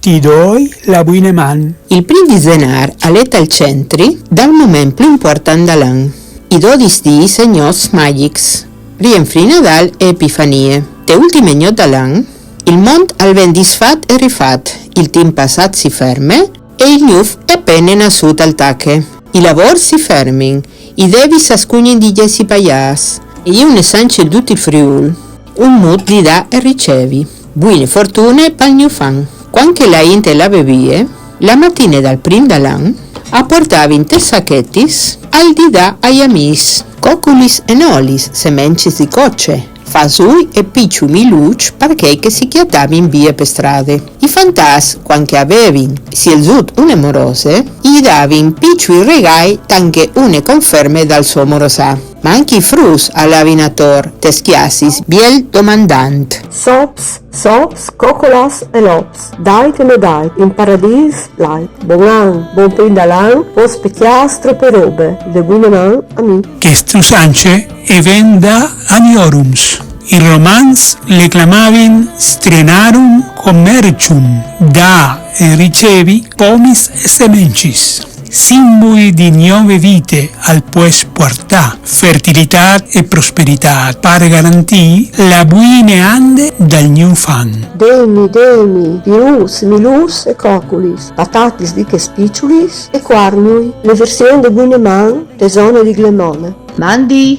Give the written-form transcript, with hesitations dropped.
Ti doi la buina man. Il prim dizenar aleta al centri dal moment più important de l'any. I 12 dies senyors màgics, rienfri Nadal e Epifanie. Te ultime nyot de l'any, il mont al ben disfat e rifat, il tim passat si ferme e il gnuf è appena nascut al tacche. I lavori si fermin, i devi s'ascugnin di gessi paias, e io ne sance tutto il Friul. Un mut di dà e ricevi. Buone fortune pal gnufan. Quando la inte la bevie, la mattina dal prim dall'an, apportava in te sacchettis al di dà ai amis, coculis e nolis, semencis di cocce, fasui e picciumi luci perché che si chiattava in via per strade. I fantas, quando avevin si elzut une morose, gli davin picciui regai tanche une conferme dal suo morosà. Ma anche i frus all'avinator, teschiassis, biel domandant. Sops, cocolas e lops, dait e no dait, in paradis lait, bon an, bon prim dall'an, o specchiastro per robe, de buine man a mi. Che strusance e venda aniorums. I romans le clamavin strenarum commercium, da e ricevi pomis e semencis. Simboli di nuove vite al pues portà, fertilità e prosperità, per garantire la buine ande dal new fan. Demi, milus e coculis, patatis di che spicciulis e quarnui, le versioni de buine man, tesone di glemone. Mandi,